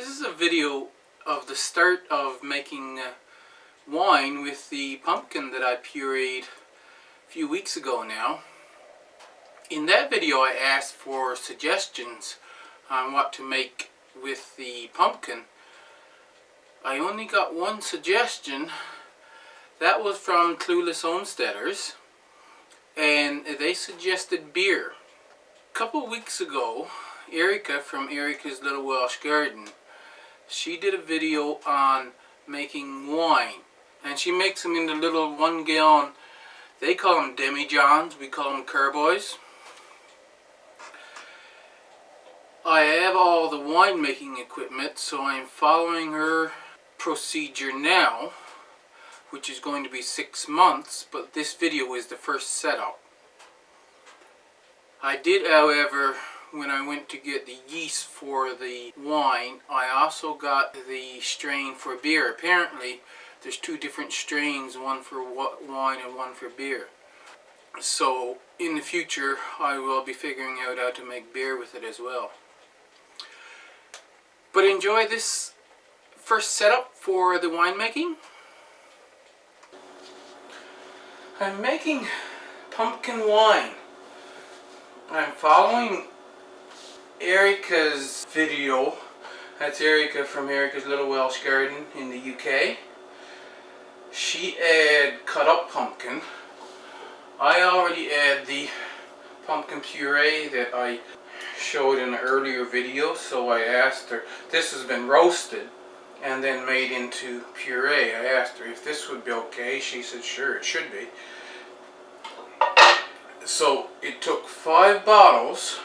This is a video of the start of making wine with the pumpkin that I pureed a few weeks ago now. In that video I asked for suggestions on what to make with the pumpkin. I only got one suggestion. That was from Clueless Homesteaders, and they suggested beer. A couple weeks ago, Erica from Erica's Little Welsh Garden, she did a video on making wine, and she makes them into little 1 gallon, they call them demijohns, we call them carboys. I have all the winemaking equipment, so I'm following her procedure now, which is going to be 6 months, but this video is the first setup. I did, however, when I went to get the yeast for the wine, I also got the strain for beer. Apparently there's 2 different strains, one for wine and one for beer. So in the future I will be figuring out how to make beer with it as well. But enjoy this first setup for the winemaking. I'm making pumpkin wine. I'm following Erica's video. That's Erica from Erica's Little Welsh Garden in the UK. She had cut up pumpkin. I already had the pumpkin puree that I showed in an earlier video, so I asked her, this has been roasted and then made into puree. I asked her if this would be okay. She said sure, it should be. So it took 5 bottles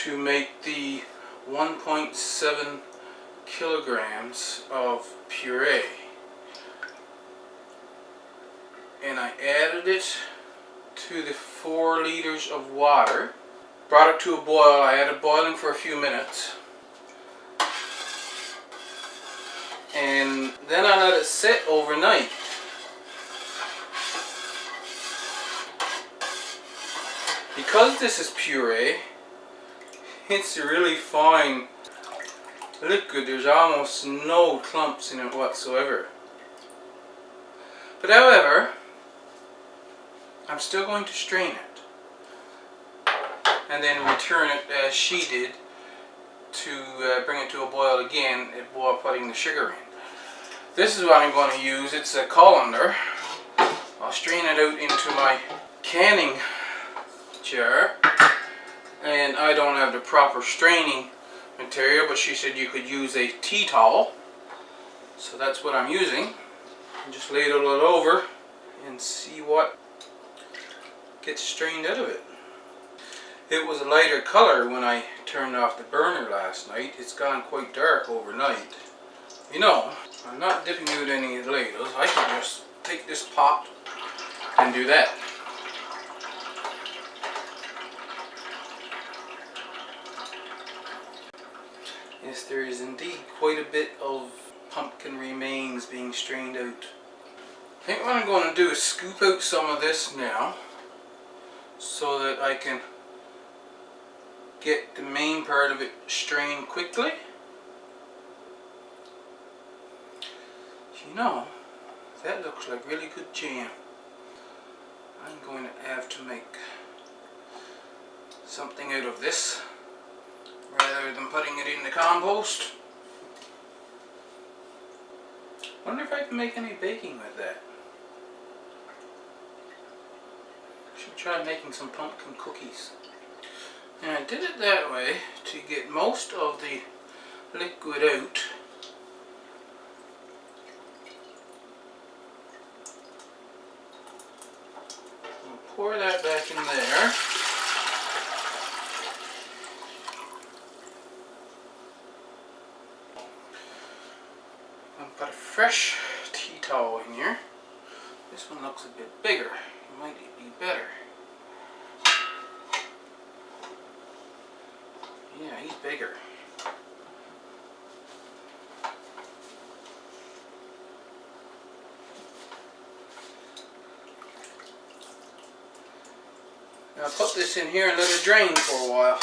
to make the 1.7 kilograms of puree, and I added it to the 4 liters of water, brought it to a boil. I had it boiling for a few minutes, and then I let it sit overnight. Because this is puree, it's a really fine liquid. There's almost no clumps in it whatsoever. But however, I'm still going to strain it and then return it as she did to bring it to a boil again while putting the sugar in. This is what I'm going to use. It's a colander. I'll strain it out into my canning jar, and I don't have the proper straining material, but she said you could use a tea towel, so that's what I'm using. And just ladle it over and see what gets strained out of it. It was a lighter color when I turned off the burner last night. It's gone quite dark overnight. You know, I'm not dipping out any of the ladles. I can just take this pot and do that. Yes, there is indeed quite a bit of pumpkin remains being strained out. I think what I'm going to do is scoop out some of this now, so that I can get the main part of it strained quickly. You know, that looks like really good jam. I'm going to have to make something out of this rather than putting it in the compost. Wonder if I can make any baking with that. Should try making some pumpkin cookies. And I did it that way to get most of the liquid out. I'll pour that back in there. Put a fresh tea towel in here. This one looks a bit bigger. It might be better. Yeah, he's bigger. Now I'll put this in here and let it drain for a while.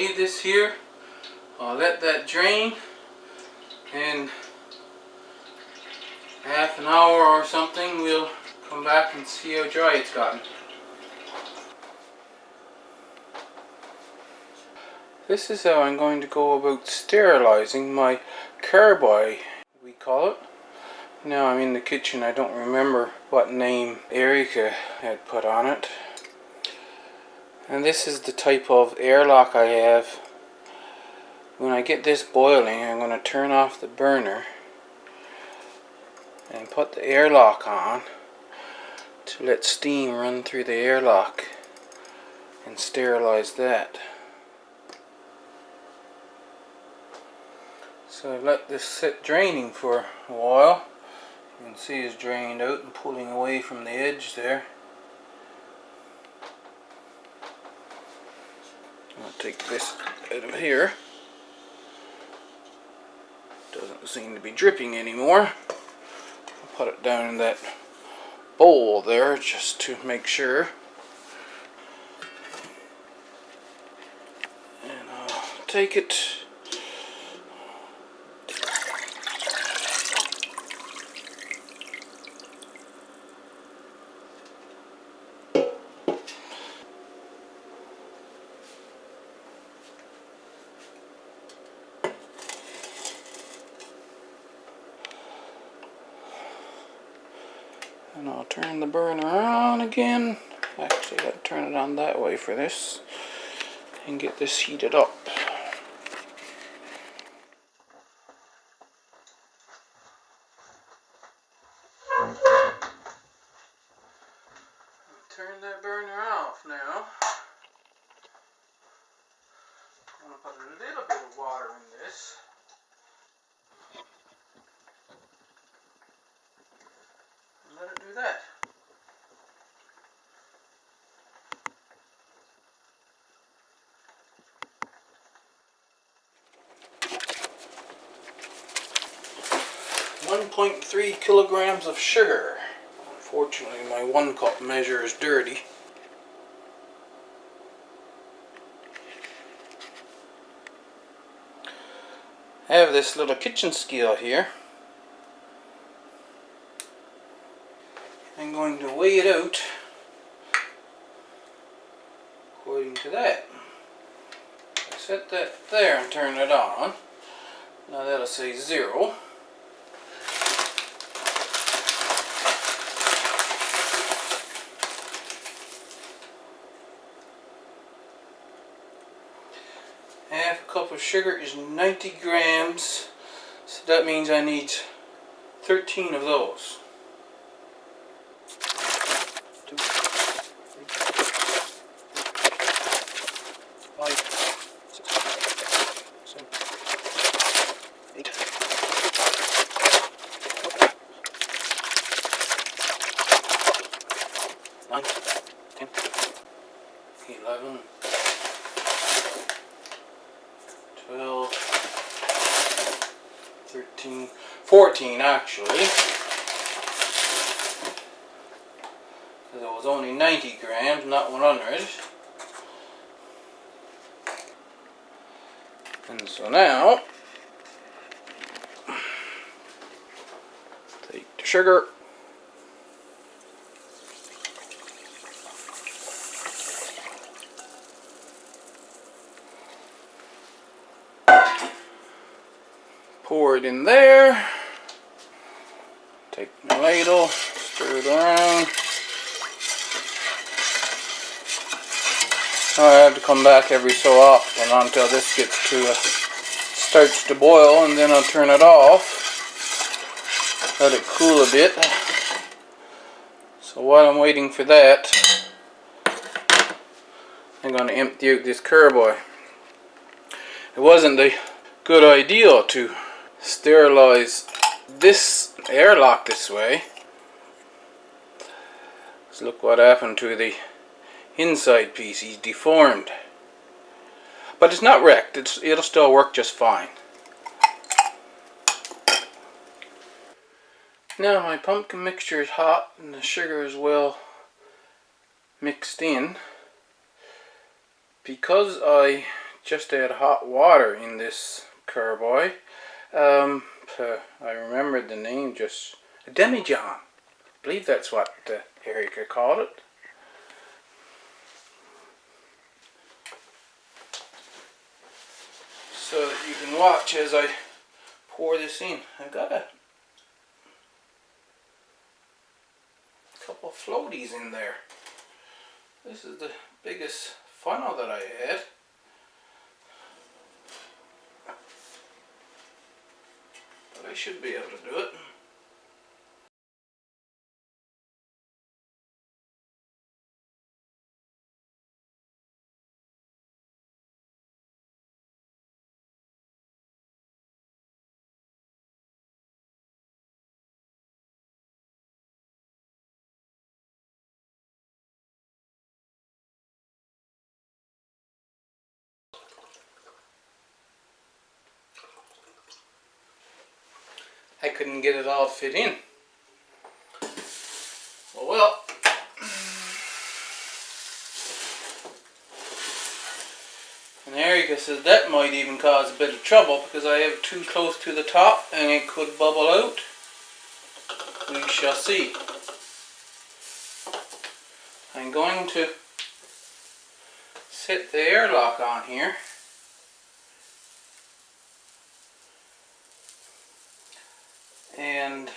leave this here. I'll let that drain, and half an hour or something we'll come back and see how dry it's gotten. This is how I'm going to go about sterilizing my carboy, we call it. Now I'm in the kitchen. I don't remember what name Erica had put on it. And this is the type of airlock I have. When I get this boiling, I'm going to turn off the burner and put the airlock on to let steam run through the airlock and sterilize that. So I've let this sit draining for a while. You can see it's drained out and pulling away from the edge there. I'll take this out of here. Doesn't seem to be dripping anymore. I'll put it down in that bowl there just to make sure. And I'll take it. And I'll turn the burner on again. Actually, I'll turn it on that way for this and get this heated up. Turn that burner off now. I'm going to put a little bit of water in this. Let it do that. .3 kilograms of sugar. Unfortunately, my 1 cup measure is dirty. I have this little kitchen scale here. I'm going to weigh it out according to that. I set that there and turn it on. Now that'll say 0. Half a cup of sugar is 90 grams, so that means I need 13 of those. 2, 3, 5, 6, 7, 8, 9, 10, 11, 12, 13, 14 actually. Because it was only 90 grams, not 100. And so now, take the sugar. Pour it in there. Take my ladle, stir it around. I have to come back every so often until this gets to starts to boil, and then I'll turn it off. Let it cool a bit. So while I'm waiting for that, I'm going to empty out this carboy. It wasn't a good idea to sterilize this airlock this way. So look what happened to the inside piece. He's deformed, but it's not wrecked. It'll still work just fine. Now my pumpkin mixture is hot and the sugar is well mixed in. Because I just add hot water in this carboy. I remembered the name, just a demijohn. I believe that's what Erica called it. So that you can watch as I pour this in. I got a couple of floaties in there. This is the biggest funnel that I had. But I should be able to do it. I couldn't get it all to fit in. Well, and Erica says that might even cause a bit of trouble because I have it too close to the top and it could bubble out. We shall see. I'm going to set the airlock on here. And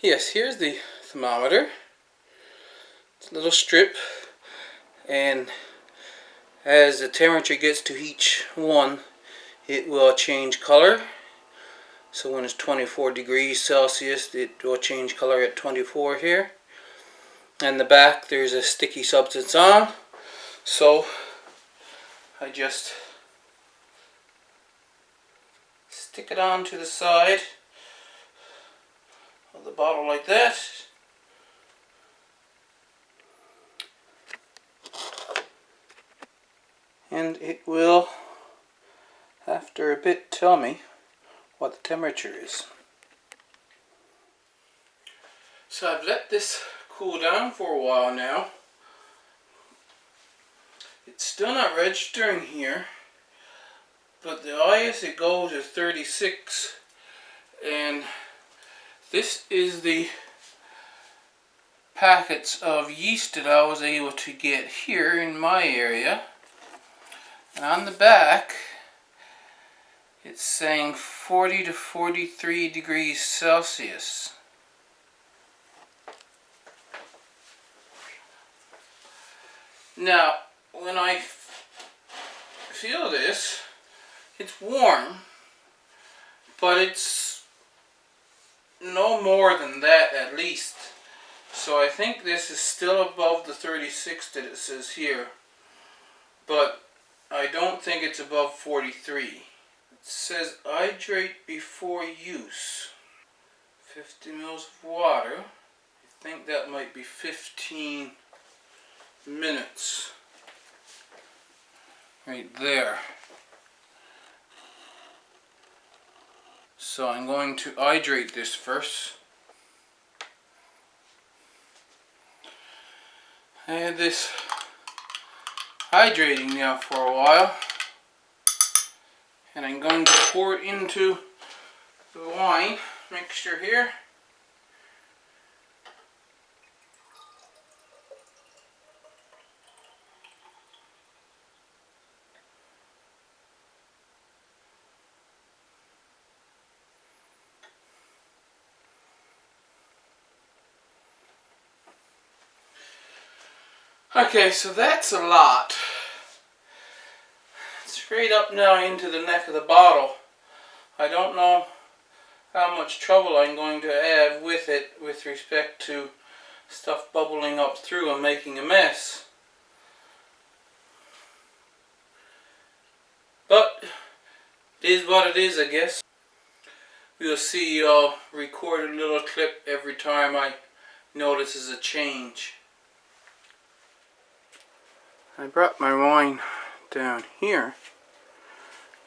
yes, here's the thermometer. It's a little strip, and as the temperature gets to each one, it will change color. So when it's 24 degrees Celsius, it will change color at 24 here. And the back, there's a sticky substance on. So I just stick it on to the side of the bottle like that. And it will, after a bit, tell me what the temperature is. So I've let this cool down for a while now. It's still not registering here, but the highest it goes is 36, and this is the packets of yeast that I was able to get here in my area. And on the back it's saying 40 to 43 degrees Celsius. Now when I feel this, it's warm, but it's no more than that at least. So I think this is still above the 36 that it says here, but I don't think it's above 43. It says hydrate before use. 50 mils of water. I think that might be 15 minutes. Right there. So I'm going to hydrate this first. I had this hydrating now for a while, and I'm going to pour it into the wine mixture here. Okay, so that's a lot. Straight up now into the neck of the bottle. I don't know how much trouble I'm going to have with it with respect to stuff bubbling up through and making a mess. But it is what it is, I guess. We'll see. I'll record a little clip every time I notice a change. I brought my wine down here.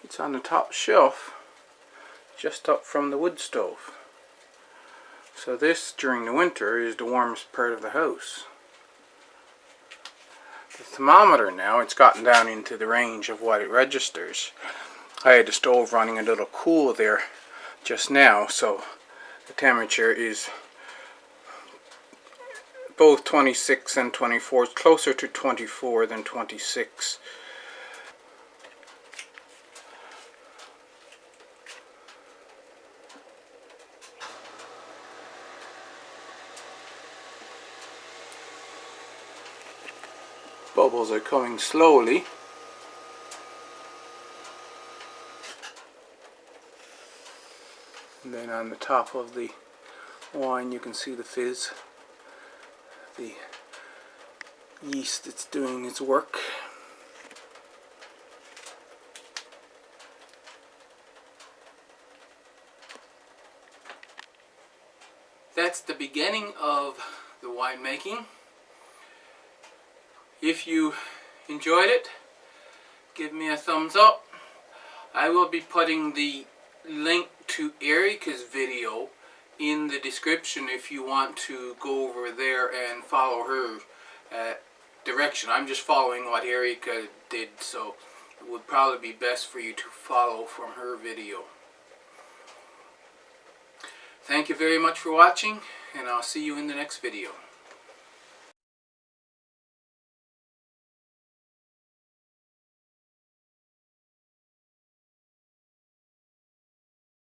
It's on the top shelf, just up from the wood stove. So this, during the winter, is the warmest part of the house. the thermometer now, it's gotten down into the range of what it registers. I had the stove running a little cool there just now, so the temperature is both 26 and 24. It's closer to 24 than 26. Bubbles are coming slowly. And then on the top of the wine you can see the fizz, the yeast that's doing its work. That's the beginning of the winemaking. If you enjoyed it, give me a thumbs up. I will be putting the link to Erika's video in the description if you want to go over there and follow her direction. I'm just following what Erika did, so it would probably be best for you to follow from her video. Thank you very much for watching, and I'll see you in the next video.